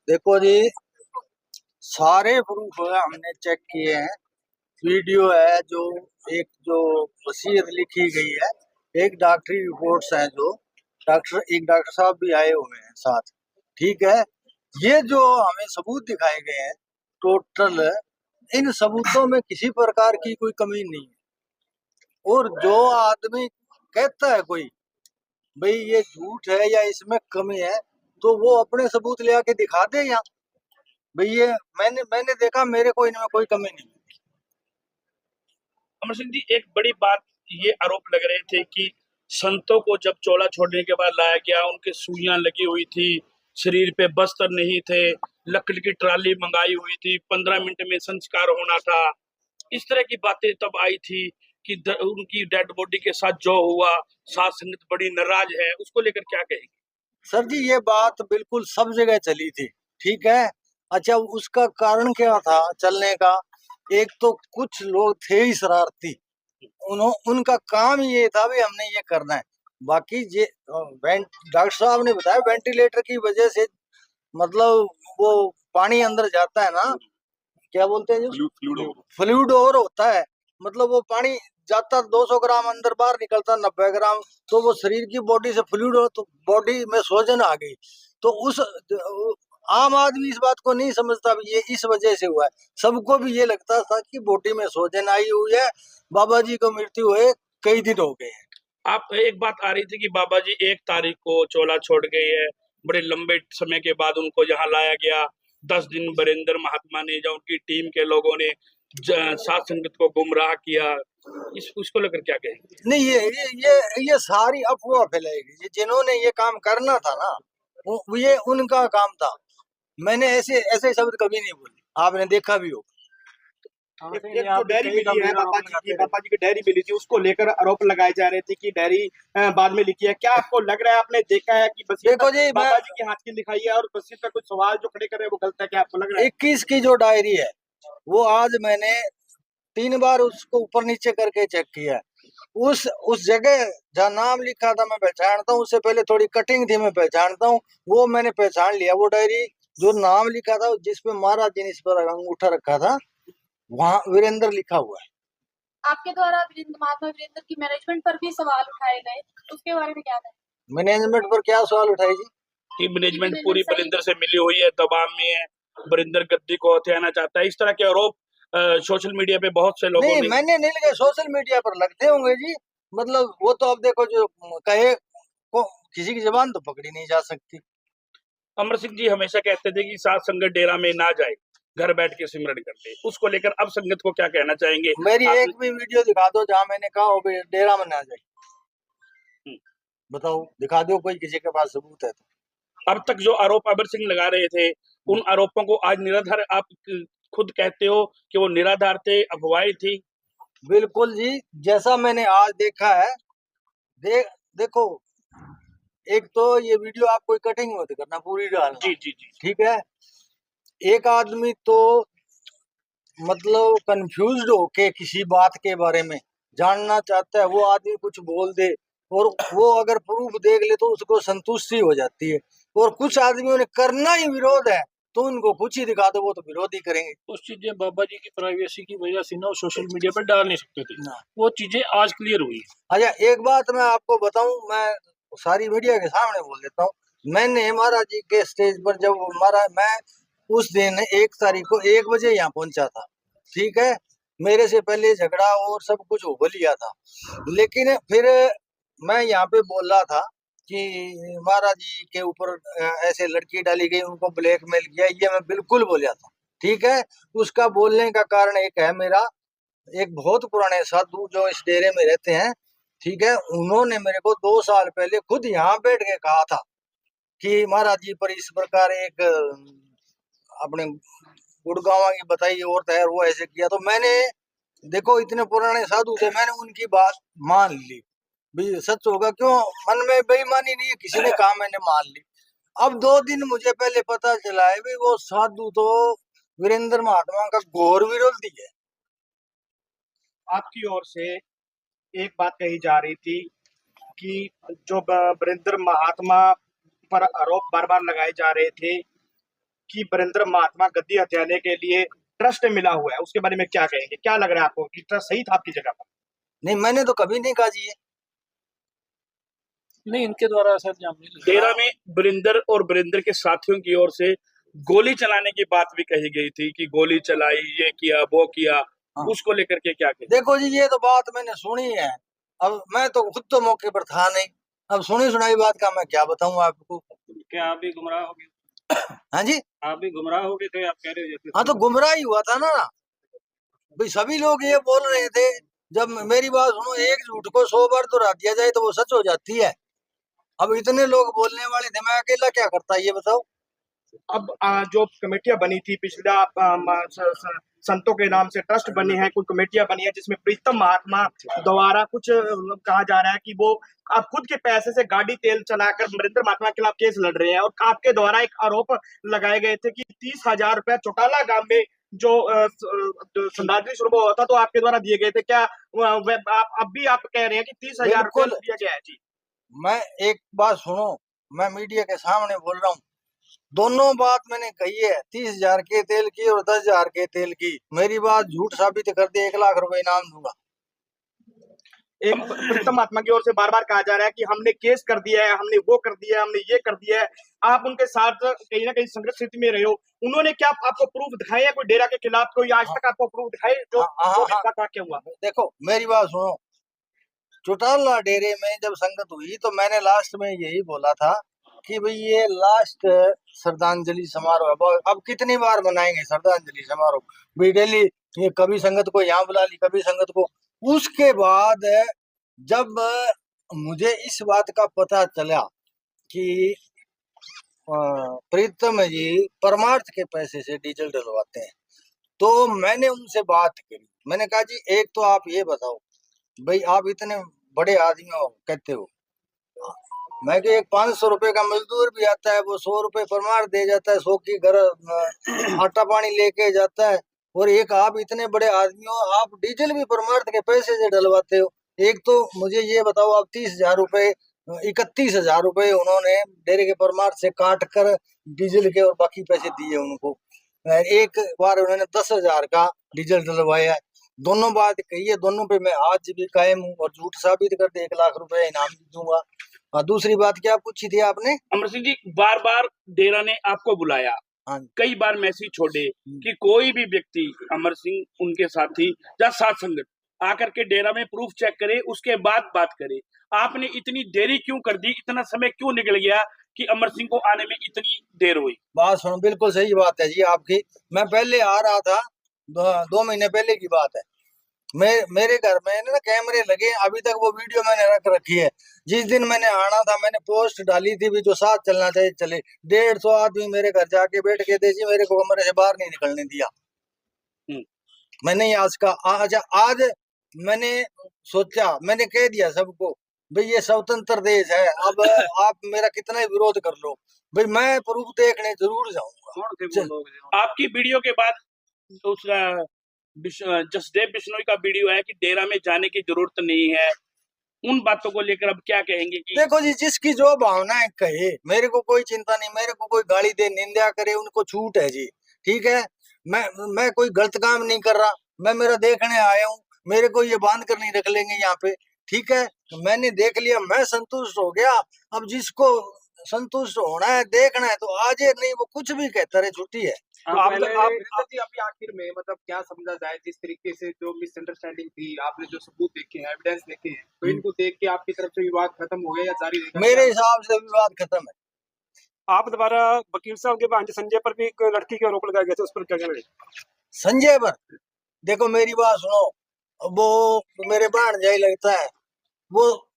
देखो जी, सारे प्रूफ हमने चेक किए हैं। वीडियो है जो, एक जो वसीयत लिखी गई है, एक डॉक्टरी रिपोर्ट्स हैं जो एक डॉक्टर साहब भी आए हुए हैं साथ। ठीक है, ये जो हमें सबूत दिखाए गए हैं टोटल, इन सबूतों में किसी प्रकार की कोई कमी नहीं है। और जो आदमी कहता है कोई भाई ये झूठ है या इसमें कमी है, तो वो अपने सबूत ले आके दिखा दे यहाँ। भाई ये मैंने मैंने देखा, मेरे को इनमें कोई कमी नहीं। अमर सिंह जी, एक बड़ी बात ये आरोप लग रहे थे कि संतों को जब चोला छोड़ने के बाद लाया गया, उनके सुइयां लगी हुई थी, शरीर पे बस्तर नहीं थे, लकड़ी की ट्राली मंगाई हुई थी, 15 मिनट में संस्कार होना था। इस तरह की बातें तब आई थी कि उनकी डेड बॉडी के साथ जो हुआ, साथ संगत बड़ी नाराज है, उसको लेकर क्या कहेंगे? सर जी, ये बात बिल्कुल सब जगह चली थी। ठीक है, अच्छा उसका कारण क्या था चलने का? एक तो कुछ लोग थे ही शरारती, उनका काम ये था भी हमने ये करना है। बाकी ये डॉक्टर साहब ने बताया वेंटिलेटर की वजह से, मतलब वो पानी अंदर जाता है ना, क्या बोलते हैं जो फ्लूइड ओवर होता है, मतलब वो पानी जाता 200 ग्राम अंदर, बाहर निकलता 90 ग्राम। तो वो शरीर की बॉडी से फ्लूइड हो तो बॉडी में सोजन आ गई। तो उस आम आदमी इस बात को नहीं समझता भी ये इस वजह से हुआ है। सबको भी ये लगता था कि बॉडी में सोजन आई हुई है। बाबा जी को मृत्यु हुए कई दिन हो गए हैं। आप एक बात आ रही थी कि बाबा जी 1 तारीख को चोला छोड़ गए है, बड़े लंबे समय के बाद उनको यहाँ लाया गया। 10 दिन वीरेंद्र महात्मा ने या उनकी टीम के लोगों ने सात संगत को गुमराह किया। उसको लेकर क्या कहेंगे? नहीं, ये सारी अफवाह फैलाएगी। ये जिन्होंने ये काम करना था ना, ये उनका काम था। मैंने ऐसे ऐसे शब्द कभी नहीं बोले, आपने देखा भी हो। एक जो डायरी मिली है पापा जी की डायरी मिली थी, उसको लेकर आरोप लगाए जा रहे थे कि डायरी बाद में लिखी है। क्या आपको लग रहा है, आपने देखा है कि बसीर देखो जी, बाबा जी के हाथ की लिखाई है और बसीर पर कुछ सवाल जो खड़े कर रहे हैं वो गलत है? क्या आपको लग रहा है? 21 की जो डायरी है वो आज मैंने 3 बार उसको ऊपर नीचे करके चेक किया है। उस जगह जहाँ नाम लिखा था मैं पहचानता हूँ, उससे पहले थोड़ी कटिंग थी मैं पहचानता हूँ, वो मैंने पहचान लिया। वो डायरी जो नाम लिखा था, जिसपे महाराज जी ने इस पर अंगूठा रखा था, वहाँ वीरेंद्र लिखा हुआ है। आपके द्वारा महात्मा वीरेंद्र की मैनेजमेंट पर भी सवाल उठाए गए, उसके बारे में क्या है? मैनेजमेंट पर क्या सवाल उठाई जी? कि मैनेजमेंट पूरी वीरेंद्र से मिली हुई है, दबाव में है, वीरेंद्र गद्दी को हथियाना चाहता है, इस तरह के आरोप सोशल मीडिया पे बहुत से लोगों नहीं, ने। मैंने नहीं लगा, सोशल मीडिया पर लगते होंगे जी। मतलब वो तो अब देखो, जो कहे को किसी की जबान तो पकड़ी नहीं जा सकती। अमर सिंह जी हमेशा कहते थे कि सात संगत डेरा में ना जाए, घर बैठ के सिमरन करते। उसको लेकर अब संगत को क्या कहना चाहेंगे? मेरी एक भी वीडियो दिखा दो जहाँ मैंने कहा हो भाई डेरा में ना जाए, बताओ, दिखा दो कोई, किसी के पास सबूत है तो। अब तक जो आरोप अमर सिंह लगा रहे थे, उन आरोपों को आज निराधार आप खुद कहते हो कि वो निराधार थे, अफवाहें थी। बिल्कुल जी, जैसा मैंने आज देखा है। देखो, एक तो ये वीडियो आप कोई कटिंग मत करना, पूरी डालना। जी जी जी। ठीक है, एक आदमी तो मतलब कंफ्यूज्ड होके किसी बात के बारे में जानना चाहता है, वो आदमी कुछ बोल दे और वो अगर प्रूफ देख ले तो उसको संतुष्टि हो जाती है। और कुछ आदमियों ने करना ही विरोध है, तो उनको कुछ ही दिखा दो, वो तो विरोध ही करेंगे। कुछ चीजें बाबा जी की प्राइवेसी की वजह से ना वो सोशल मीडिया पर डाल नहीं सकते थे, ना। वो चीजें आज क्लियर हुई। अच्छा, एक बात मैं आपको बताऊं, मैं सारी मीडिया के सामने बोल देता हूँ। मैंने महाराज जी के स्टेज पर जब मैं उस दिन 1 तारीख को 1 बजे यहाँ पहुंचा था। ठीक है, मेरे से पहले झगड़ा और सब कुछ हो लिया था, लेकिन फिर मैं यहाँ पे बोल रहा था कि महाराज जी के ऊपर ऐसे लड़की डाली गई, उनको ब्लैकमेल किया, ये मैं बिल्कुल बोला था। ठीक है, उसका बोलने का कारण एक है, मेरा एक बहुत पुराने साधु जो इस डेरे में रहते हैं, ठीक है, उन्होंने मेरे को 2 साल पहले खुद यहाँ बैठ के कहा था कि महाराज जी पर इस प्रकार एक अपने गुड़गांव की बताई औरत है, वो ऐसे किया। तो मैंने, देखो इतने पुराने साधु थे, मैंने उनकी बात मान ली। भी सच होगा क्यों, मन में बेईमानी नहीं है, किसी ने कहा मैंने मान ली। अब 2 दिन मुझे पहले पता चला है भी वो साधु तो वीरेंद्र महात्मा का घोर विरोधी है। आपकी ओर से एक बात कही जा रही थी कि जो वीरेंद्र महात्मा पर आरोप बार बार लगाए जा रहे थे कि वीरेंद्र महात्मा गद्दी हथियाने के लिए ट्रस्ट मिला हुआ है, उसके बारे में क्या कहेंगे? क्या लग रहा है आपको कि ट्रस्ट सही था आपकी जगह पर? नहीं, मैंने तो कभी नहीं कहा जी ये। नहीं, इनके द्वारा ऐसा इल्जाम नहीं लगा। डेरा में वीरेंद्र और वीरेंद्र के साथियों की ओर से गोली चलाने की बात भी कही गई थी कि गोली चलाई, ये किया, वो किया। हाँ। उसको लेकर के क्या कहें? देखो जी, ये तो बात मैंने सुनी है। अब मैं तो खुद तो मौके पर था नहीं, अब सुनी सुनाई बात का मैं क्या बताऊं आपको। क्या आप भी गुमराह हो गए? हाँ जी, आप भी गुमराह हो गए थे, आप कह रहे हो जैसे। हाँ तो गुमराह ही हुआ था ना भाई। सभी लोग ये बोल रहे थे। जब मेरी बात सुनो, एक झूठ को 100 बार दोहरा दिया जाए तो वो सच हो जाती है। अब इतने लोग बोलने वाले थे, मैं अकेला क्या करता ये बताओ। अब जो कमेटियां बनी थी पिछला संतों के नाम से ट्रस्ट बनी है, कुछ कमेटियां बनी है जिसमें प्रीतम महात्मा द्वारा कुछ कहा जा रहा है कि वो आप खुद के पैसे से गाड़ी तेल चलाकर वीरेंद्र महात्मा के खिलाफ केस लड़ रहे हैं, और आपके द्वारा एक आरोप लगाए गए थे कि 30,000 रुपए चौटाला गांव में जो संदाजनी शुरू हुआ था तो आपके द्वारा दिए गए थे। क्या आप अब भी आप कह रहे हैं कि 30,000 रुपए बिल्कुल। दिया गया है? जी, मैं एक बात सुनो, मैं मीडिया के सामने बोल रहा हूँ, दोनों बात मैंने कही है। 30,000 के तेल की और 10,000 के तेल की। मेरी बात झूठ साबित कर दे, 1 लाख रुपए इनाम दूंगा। एक प्रीतम महात्मा की ओर से बार बार कहा जा रहा है कि हमने केस कर दिया है, हमने वो कर दिया है, हमने ये कर दिया है। आप उनके साथ कहीं ना कहीं संघर्ष स्थिति में रहे हो, उन्होंने क्या आपको प्रूफ दिखाए हैं कोई डेरा के खिलाफ? कोई आज तक आपको प्रूफ दिखाए जो क्या हुआ? देखो मेरी बात सुनो, चौटाला डेरे में जब संगत हुई तो मैंने लास्ट में यही बोला था कि भाई ये लास्ट श्रद्धांजलि समारोह है। अब कितनी बार मनाएंगे श्रद्धांजलि समारोह भाई? डेली ये कभी संगत को यहाँ बुला ली, कभी संगत को। उसके बाद जब मुझे इस बात का पता चला कि प्रीतम जी परमार्थ के पैसे से डीजल डलवाते हैं, तो मैंने उनसे बात करी। मैंने कहा जी एक तो आप ये बताओ भाई, आप इतने बड़े आदमी हो कहते हो, मैं कि एक 500 रुपए का मजदूर भी आता है, वो 100 रुपए परमार दे जाता है, 100 की घर आटा पानी लेके जाता है, और एक आप इतने बड़े आदमी हो, आप डीजल भी परमार्थ के पैसे से डलवाते हो। एक तो मुझे ये बताओ, आप 30,000 रुपए 31,000 रुपए उन्होंने डेरे के परमार्थ से काट कर डीजल के और बाकी पैसे दिए उनको। एक बार उन्होंने 10,000 का डीजल डलवाया है। दोनों बात कही है, दोनों पे मैं आज भी कायम हूँ, और झूठ साबित कर दे 1 लाख रुपए इनाम भी दूंगा। और दूसरी बात क्या पूछी थी आपने? अमर सिंह जी, बार बार डेरा ने आपको बुलाया, हाँ, कई बार मैसेज छोड़े कि कोई भी व्यक्ति, अमर सिंह उनके साथी या साथ संगत आकर के डेरा में प्रूफ चेक करे, उसके बाद बात करे। आपने इतनी देरी क्यों कर दी? इतना समय क्यों निकल गया कि अमर सिंह को आने में इतनी देर हुई? बात सुनो, बिल्कुल सही बात है जी आपकी। मैं पहले आ रहा था, 2 महीने पहले की बात है। मेरे घर में ना कैमरे लगे, अभी तक वो वीडियो मैंने रख रखी है। जिस दिन मैंने आना था मैंने पोस्ट डाली थी भी जो साथ चलना चाहिए चले। 150 आदमी मेरे घर जाके बैठ के थे जी, मेरे को कमरे से बाहर नहीं निकलने दिया। मैंने आज मैंने सोचा, मैंने कह दिया सबको भाई ये स्वतंत्र देश है, अब आप मेरा कितना ही विरोध कर लो भाई, मैं प्रूफ देखने जरूर जाऊंगा। आपकी वीडियो के बाद दूसरा जसदेव बिश्नोई का वीडियो है कि डेरा में जाने की जरूरत नहीं है। उन बातों को लेकर अब क्या कहेंगे? कि देखो जी, जिसकी जो भावना है कहे, मेरे को कोई चिंता नहीं। मेरे को कोई गाली दे, निंदा करे, उनको छूट है जी, ठीक है। मैं कोई गलत काम नहीं कर रहा, मैं मेरा देखने आया हूँ। मेरे को ये बांध कर नहीं रख लेंगे यहाँ पे, ठीक है। मैंने देख लिया, मैं संतुष्ट हो गया। अब जिसको संतुष्ट होना है, देखना है तो आज नहीं, वो कुछ भी कहता रहे, छुट्टी है। तो आप अभी आखिर में मतलब क्या समझा जाए, जिस तरीके से जो मिसअंडरस्टैंडिंग थी, आपने जो सबूत देखे हैं, एविडेंस देखे हैं, तो इनको देख के आपकी तरफ से विवाद खत्म हो गया या जारी रहेगा? मेरे हिसाब से विवाद खत्म है। आप दोबारा वकील साहब के भांजे संजय पर भी एक लड़की के आरोप लगाए गए थे, उस पर क्या कहना है? संजय पर देखो मेरी बात सुनो, वो मेरे भांजा ही लगता है, वो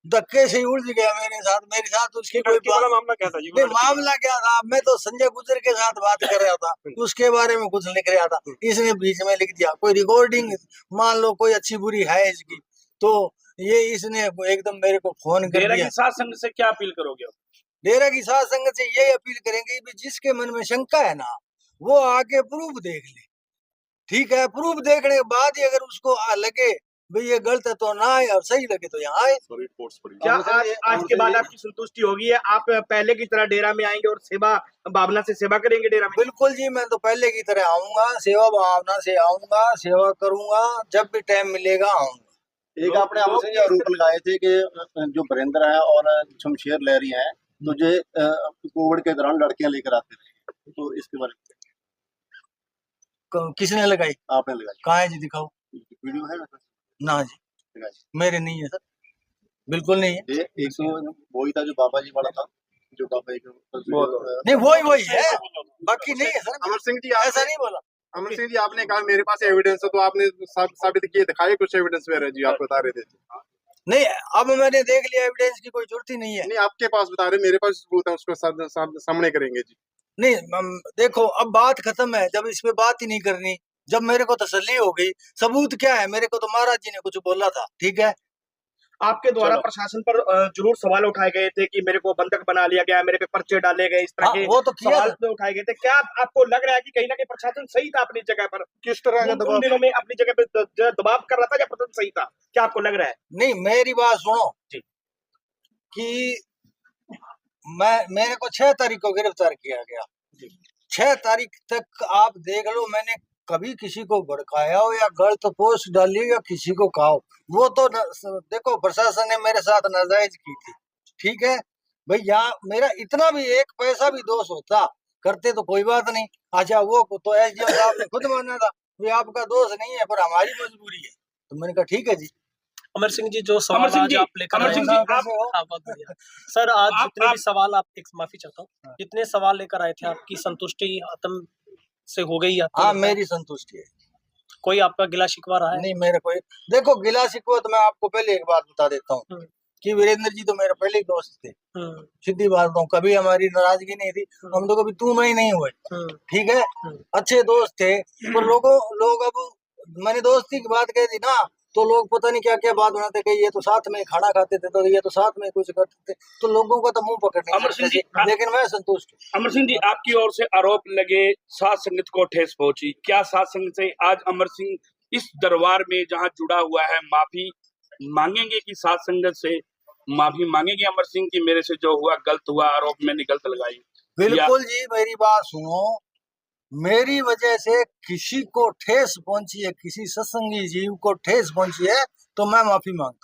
धक्के से उलझ गया मेरे साथ उसकी कोई मामला क्या था जी? मामला क्या था? मैं तो संजय गुजर के साथ बात कर रहा था, उसके बारे में कुछ लिख रहा था, इसने बीच में लिख दिया कोई रिकॉर्डिंग, मान लो कोई अच्छी बुरी है इसकी, तो ये इसने एकदम मेरे को फोन कर डेरा दिया। की साथ संगत से क्या अपील करोगे? डेरा की साथ संगत से यही अपील करेंगे कि जिसके मन में शंका है ना, वो आके प्रूफ देख ले, ठीक है। प्रूफ देखने के बाद ही अगर उसको लगे भाई ये गलत है तो ना आए, और सही लगे तो यहाँ आए। क्या आज के बाद आपकी संतुष्टि होगी है? आप पहले की तरह डेरा में आएंगे और सेवा भावना से सेवा करेंगे डेरा में? बिल्कुल जी, मैं तो पहले की तरह आऊंगा, सेवा भावना से आऊंगा, सेवा करूंगा, जब भी टाइम मिलेगा आऊंगा। एक आपने हमसे ये आरोप लगाए थे कि जो वरिंदर है और शमशेर लहरी है तुझे कोविड के दौरान लड़कियां लेकर आते रहे, तो इसके बारे में किसने लगाई? आपने लगाई? कहाँ है जी, दिखाओ। वीडियो है ना जी, मेरे नहीं है सर, बिल्कुल नहीं है। एक तो वही था जो बाबा जी वाला था, जो बाबा जी नहीं वही है, बाकी नहीं है सर। अमर सिंह जी, ऐसा नहीं बोला। अमर सिंह जी, आपने कहा मेरे पास एविडेंस है, तो आपने साबित किए, दिखाए कुछ एविडेंस वगैरह जी? आप बता रहे थे। नहीं, अब मैंने देख लिया, एविडेंस की कोई जरूरत ही नहीं है। नहीं, आपके पास बता रहे, मेरे पास सबूत है, उसको सामने करेंगे जी। नहीं देखो, अब बात खत्म है, जब इस पे बात ही नहीं करनी, जब मेरे को तसल्ली हो गई। सबूत क्या है? मेरे को तो महाराज जी ने कुछ बोला था, ठीक है। आपके द्वारा प्रशासन पर जरूर सवाल उठाए गए थे कि मेरे को बंधक बना लिया गया, मेरे पे पर्चे डाले गए, इस तरह के वो तो किया सवाल उठाए गए थे। क्या आपको लग रहा है कि कहीं ना कहीं प्रशासन सही था अपनी जगह पर? किस तरह का उन दबाव? दिनों में अपनी जगह पे दबाव कर रहा था या प्रशासन सही था? क्या आपको लग रहा है? नहीं, मेरी बात सुनो जी। कि मेरे को 6 तारीख को गिरफ्तार किया गया। 6 तारीख तक आप देख लो, मैंने कभी किसी को भड़काया हो या गलत पोस्ट डाली या किसी को कहा हो, वो तो देखो प्रशासन ने मेरे साथ नाजायज की थी, ठीक है भाई। यहाँ मेरा इतना भी एक पैसा भी दोष होता करते तो कोई बात नहीं। अच्छा, वो तो एसडीएम साहब ने खुद माना था कि आपका दोष नहीं है, पर हमारी मजबूरी है, तो मैंने कहा ठीक है जी। अमर सिंह जी, जो सवाल आज आप लेकर आए हैं, हाँ, बहुत बढ़िया सर। आज जितने भी सवाल आप, एक माफी चाहता हूँ, जितने सवाल लेकर आए थे, आपकी संतुष्टि आत्म से हो गई? हाँ, मेरी संतुष्टि है। कोई आपका गिला शिकवा रहा है? नहीं, मेरे कोई देखो गिला शिकवा तो मैं आपको पहले एक बात बता देता हूँ कि वीरेंद्र जी तो मेरे पहले दोस्त थे, सीधी बात बताऊं, कभी हमारी नाराजगी नहीं थी, हम तो कभी तू मैं नहीं हुए, ठीक है, अच्छे दोस्त थे। पर लोग अब मैंने दोस्ती की बात कह दी ना, तो लोग पता नहीं क्या क्या बात बनाते कि ये तो साथ में खाना खाते थे, तो ये तो साथ में कुछ करते थे, तो लोगों का तो मुंह पकड़ने लगते थे, लेकिन मैं संतुष्ट हूँ। अमर सिंह जी, आपकी ओर से आरोप लगे, साध संगत को ठेस पहुंची, क्या साध संगत से आज अमर सिंह इस दरबार में जहां जुड़ा हुआ है, माफी मांगेंगे कि साध संगत से माफी मांगेंगे अमर सिंह की मेरे से जो हुआ गलत हुआ, आरोप मैंने गलत लगाई? बिल्कुल जी, मेरी बात सुनो, मेरी वजह से किसी को ठेस पहुंची है, किसी सत्संगी जीव को ठेस पहुंची है, तो मैं माफी मांगता हूँ।